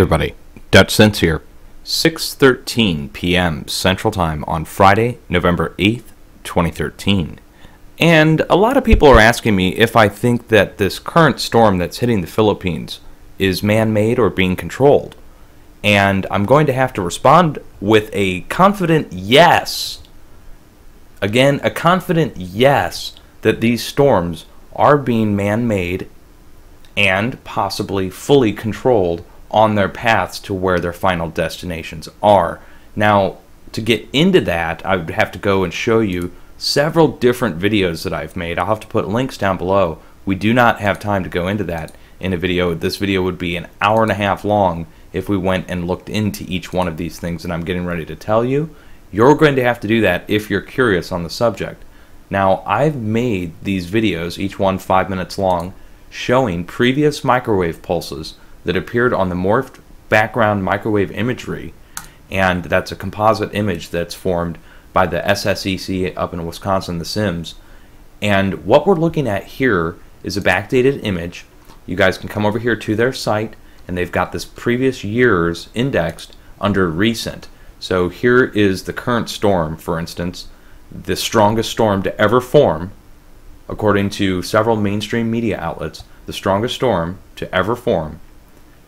everybody, Dutch Sense here. 6:13 p.m. Central Time on Friday, November 8th, 2013. And a lot of people are asking me if I think that this current storm that's hitting the Philippines is man-made or being controlled. And I'm going to have to respond with a confident yes. Again, a confident yes that these storms are being man-made and possibly fully controlled on their paths to where their final destinations are. Now, to get into that, I would have to go and show you several different videos that I've made. I'll have to put links down below. We do not have time to go into that in a video. This video would be an hour and a half long if we went and looked into each one of these things that I'm getting ready to tell you. You're going to have to do that if you're curious on the subject. Now, I've made these videos, each one 5 minutes long, showing previous microwave pulses that appeared on the morphed background microwave imagery, and that's a composite image that's formed by the SSEC up in Wisconsin, the SIMS. And what we're looking at here is a backdated image. You guys can come over here to their site, and they've got this previous years indexed under recent. So here is the current storm, for instance, the strongest storm to ever form, according to several mainstream media outlets. The strongest storm to ever form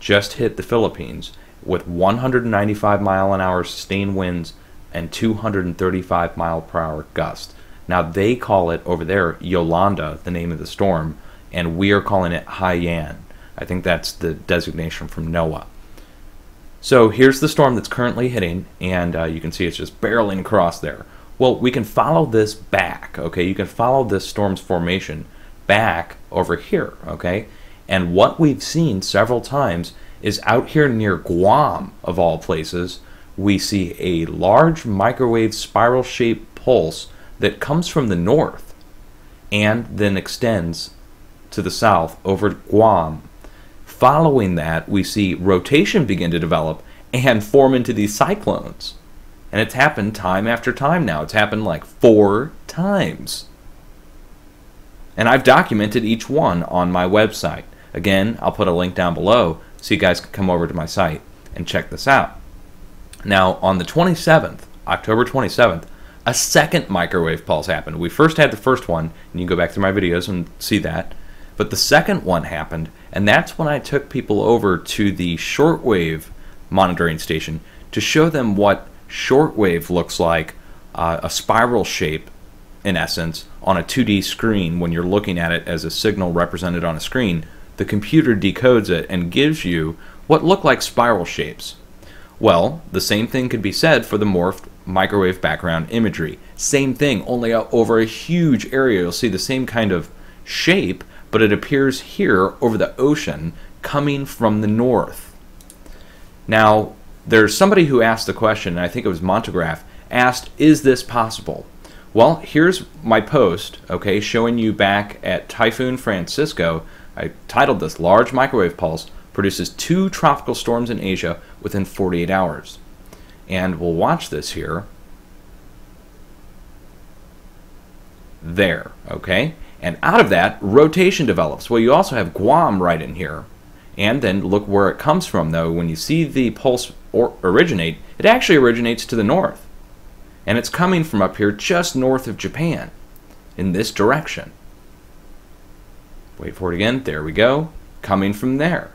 just hit the Philippines with 195 mile an hour sustained winds and 235 mile per hour gusts. Now they call it over there Yolanda, the name of the storm, and we are calling it Haiyan. I think that's the designation from NOAA. So here's the storm that's currently hitting, and you can see it's just barreling across there. Well, we can follow this back, okay? You can follow this storm's formation back over here, okay? And what we've seen several times is out here near Guam, of all places, we see a large microwave spiral-shaped pulse that comes from the north and then extends to the south over Guam. Following that, we see rotation begin to develop and form into these cyclones. And it's happened time after time now. It's happened like 4 times. And I've documented each one on my website. Again, I'll put a link down below so you guys can come over to my site and check this out. Now, on the 27th, October 27th, a second microwave pulse happened. We first had the first one, and you can go back through my videos and see that. But the second one happened, and that's when I took people over to the shortwave monitoring station to show them what shortwave looks like, a spiral shape, in essence, on a 2D screen. When you're looking at it as a signal represented on a screen, the computer decodes it and gives you what look like spiral shapes. Well, the same thing could be said for the morphed microwave background imagery. Same thing, only over a huge area. You'll see the same kind of shape, but it appears here over the ocean coming from the north. Now, there's somebody who asked the question, and I think it was Montegraph, asked, is this possible? Well, here's my post, okay, showing you back at Typhoon Francisco. I titled this, Large Microwave Pulse Produces 2 Tropical Storms in Asia Within 48 Hours. And we'll watch this here. There, okay? And out of that, rotation develops. Well, you also have Guam right in here. And then look where it comes from, though. When you see the pulse originate, it actually originates to the north. And it's coming from up here just north of Japan, in this direction. Wait for it again. There we go. Coming from there.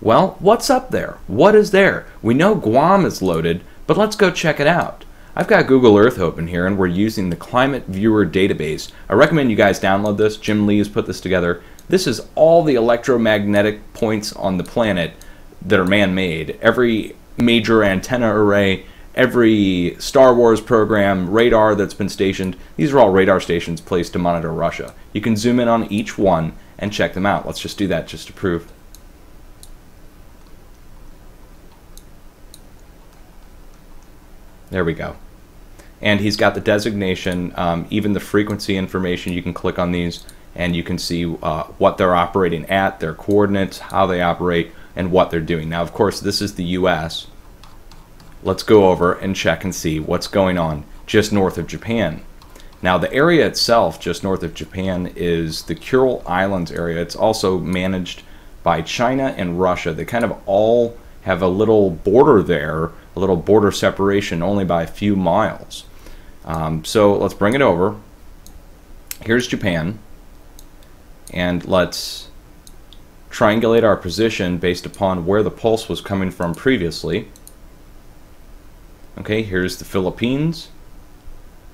Well, what's up there? What is there? We know Guam is loaded, but let's go check it out. I've got Google Earth open here, and we're using the Climate Viewer database. I recommend you guys download this. Jim Lee has put this together. This is all the electromagnetic points on the planet that are man-made. Every major antenna array, every Star Wars program, radar that's been stationed. These are all radar stations placed to monitor Russia. You can zoom in on each one and check them out. Let's just do that just to prove. There we go. And he's got the designation, even the frequency information. You can click on these and you can see what they're operating at, their coordinates, how they operate, and what they're doing. Now, of course, this is the US. Let's go over and check and see what's going on just north of Japan. Now, the area itself just north of Japan is the Kuril Islands area. It's also managed by China and Russia. They kind of all have a little border there, a little border separation only by a few miles. So let's bring it over. Here's Japan, and let's triangulate our position based upon where the pulse was coming from previously. Okay, here's the Philippines.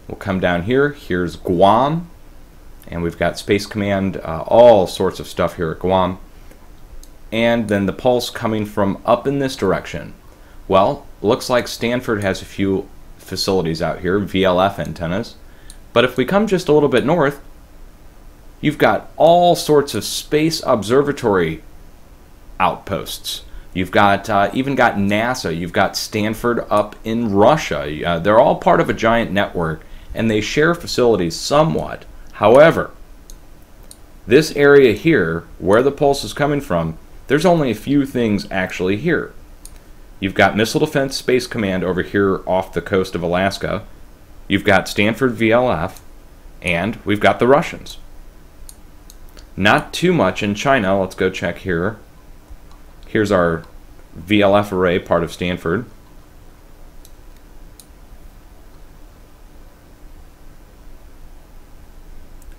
We'll come down here. Here's Guam, and we've got Space Command, all sorts of stuff here at Guam. And then the pulse coming from up in this direction. Well, looks like Stanford has a few facilities out here, VLF antennas. But if we come just a little bit north, you've got all sorts of space observatory outposts. You've got even got NASA. You've got Stanford up in Russia. They're all part of a giant network, and they share facilities somewhat. However, this area here, where the pulse is coming from, there's only a few things actually here. You've got Missile Defense Space Command over here off the coast of Alaska. You've got Stanford VLF, and we've got the Russians. Not too much in China. Let's go check here. Here's our VLF array, part of Stanford.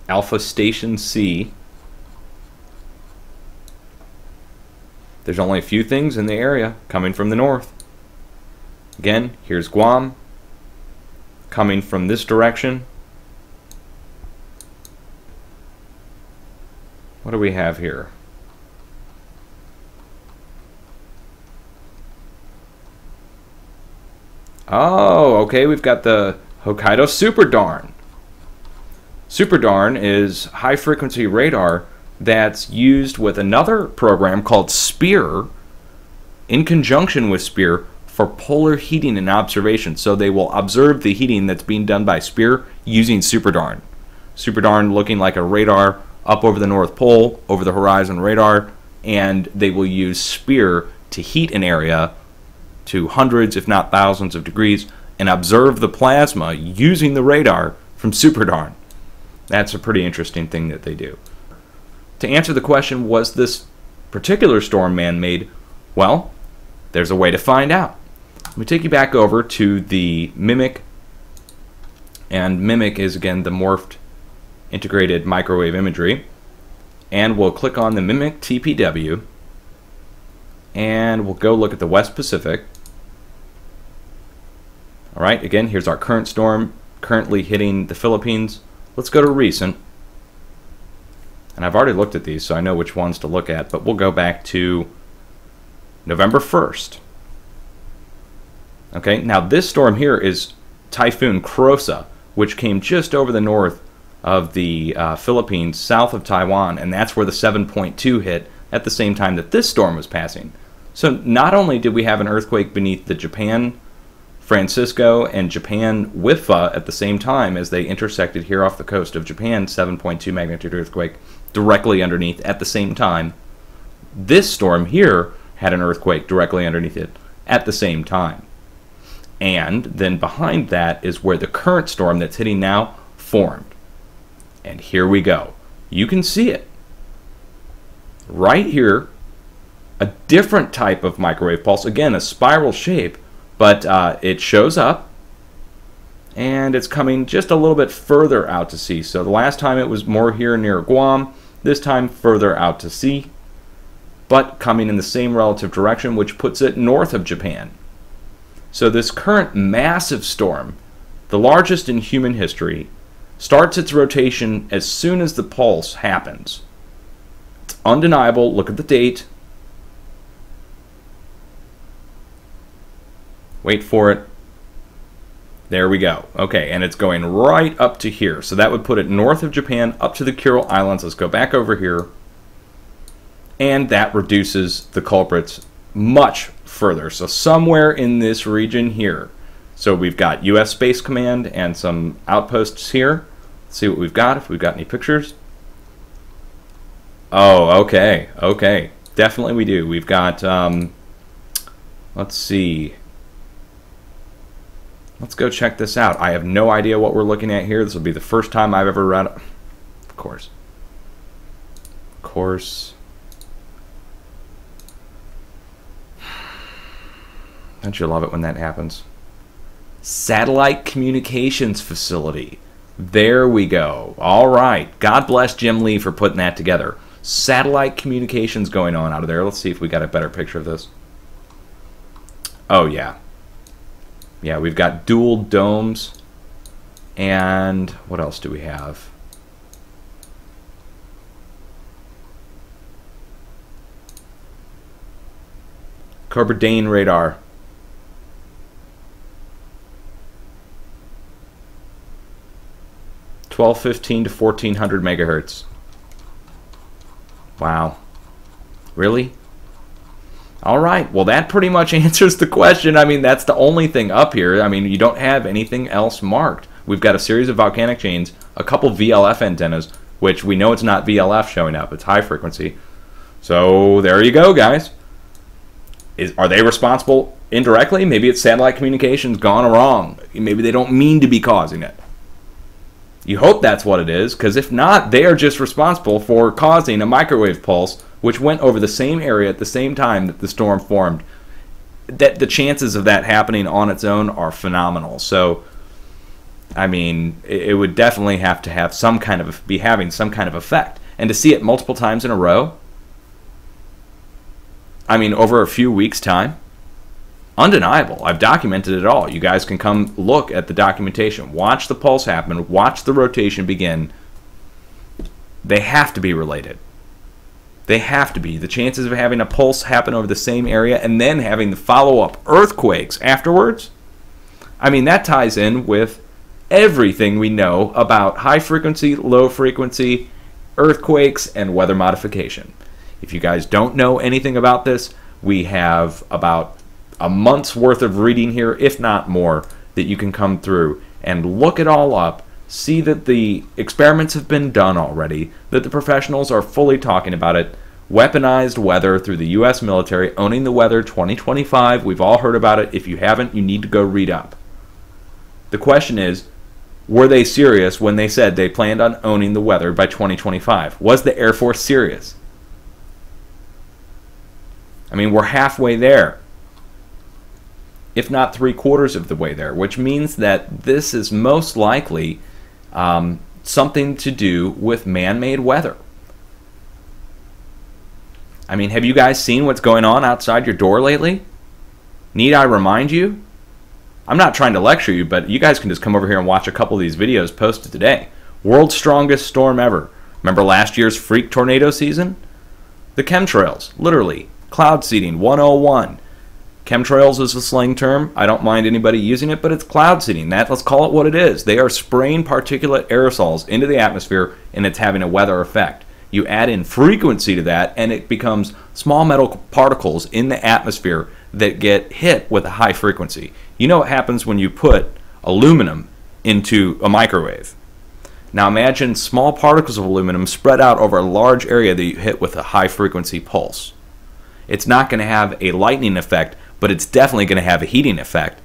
Alpha Station C. There's only a few things in the area coming from the north. Again, here's Guam coming from this direction. What do we have here? Oh, okay, we've got the Hokkaido Super Darn. Super Darn is high frequency radar that's used with another program called SPEAR in conjunction with SPEAR for polar heating and observation. So they will observe the heating that's being done by SPEAR using Super Darn. Super Darn looking like a radar up over the North Pole, over the horizon radar, and they will use SPEAR to heat an area to hundreds, if not thousands of degrees, and observe the plasma using the radar from Super Darn. That's a pretty interesting thing that they do. To answer the question, was this particular storm man-made? Well, there's a way to find out. Let me take you back over to the MIMIC, and MIMIC is again the morphed integrated microwave imagery, and we'll click on the MIMIC TPW, and we'll go look at the West Pacific. Alright, again, here's our current storm currently hitting the Philippines. Let's go to recent. And I've already looked at these, so I know which ones to look at, but we'll go back to November 1st. Okay, now this storm here is Typhoon Crosa, which came just over the north of the Philippines, south of Taiwan, and that's where the 7.2 hit at the same time that this storm was passing. So not only did we have an earthquake beneath the Japan Francisco and Japan Wifa at the same time as they intersected here off the coast of Japan, 7.2 magnitude earthquake directly underneath at the same time. This storm here had an earthquake directly underneath it at the same time. And then behind that is where the current storm that's hitting now formed. And here we go. You can see it. Right here, a different type of microwave pulse. Again, a spiral shape, but it shows up, and it's coming just a little bit further out to sea. So the last time it was more here near Guam, this time further out to sea, but coming in the same relative direction, which puts it north of Japan. So this current massive storm, the largest in human history, starts its rotation as soon as the pulse happens. It's undeniable. Look at the date. Wait for it. There we go. Okay, and it's going right up to here. So that would put it north of Japan, up to the Kuril Islands. Let's go back over here. And that reduces the culprits much further. So somewhere in this region here. So we've got U.S. Space Command and some outposts here. Let's see what we've got, if we've got any pictures. Oh, okay. Okay. Definitely we do. We've got, let's see. Let's go check this out. I have no idea what we're looking at here. This will be the first time I've ever read it. Of course. Of course. Don't you love it when that happens? Satellite communications facility. There we go. All right. God bless Jim Lee for putting that together. Satellite communications going on out of there. Let's see if we got a better picture of this. Oh, yeah. Yeah, we've got dual domes. And what else do we have? Cobra Dane radar. (1215 to 1400 megahertz). Wow. Really? All right. Well, that pretty much answers the question. I mean, that's the only thing up here. I mean, you don't have anything else marked. We've got a series of volcanic chains, a couple VLF antennas, which we know it's not VLF showing up. It's high frequency. So there you go, guys. Are they responsible indirectly? Maybe it's satellite communications gone wrong. Maybe they don't mean to be causing it. You hope that's what it is, because if not, they are just responsible for causing a microwave pulse which went over the same area at the same time that the storm formed. That the chances of that happening on its own are phenomenal. So, I mean, it would definitely have to have some kind of be having some kind of effect, and to see it multiple times in a row. I mean, over a few weeks' time. Undeniable. I've documented it all. You guys can come look at the documentation. Watch the pulse happen. Watch the rotation begin. They have to be related. They have to be. The chances of having a pulse happen over the same area and then having the follow-up earthquakes afterwards, I mean, that ties in with everything we know about high frequency, low frequency, earthquakes, and weather modification. If you guys don't know anything about this, we have about a month's worth of reading here, if not more, that you can come through and look it all up, see that the experiments have been done already, that the professionals are fully talking about it. Weaponized weather through the U.S. military, owning the weather 2025. We've all heard about it. If you haven't, you need to go read up. The question is, were they serious when they said they planned on owning the weather by 2025? Was the Air Force serious? I mean, we're halfway there, if not 3/4 of the way there, which means that this is most likely something to do with man-made weather. I mean, have you guys seen what's going on outside your door lately? Need I remind you? I'm not trying to lecture you, but you guys can just come over here and watch a couple of these videos posted today. World's strongest storm ever. Remember last year's freak tornado season? The chemtrails, literally. Cloud seeding 101. Chemtrails is a slang term. I don't mind anybody using it, but it's cloud seeding. Let's call it what it is. They are spraying particulate aerosols into the atmosphere, and it's having a weather effect. You add in frequency to that, and it becomes small metal particles in the atmosphere that get hit with a high frequency. You know what happens when you put aluminum into a microwave. Now imagine small particles of aluminum spread out over a large area that you hit with a high frequency pulse. It's not going to have a lightning effect, but it's definitely going to have a heating effect.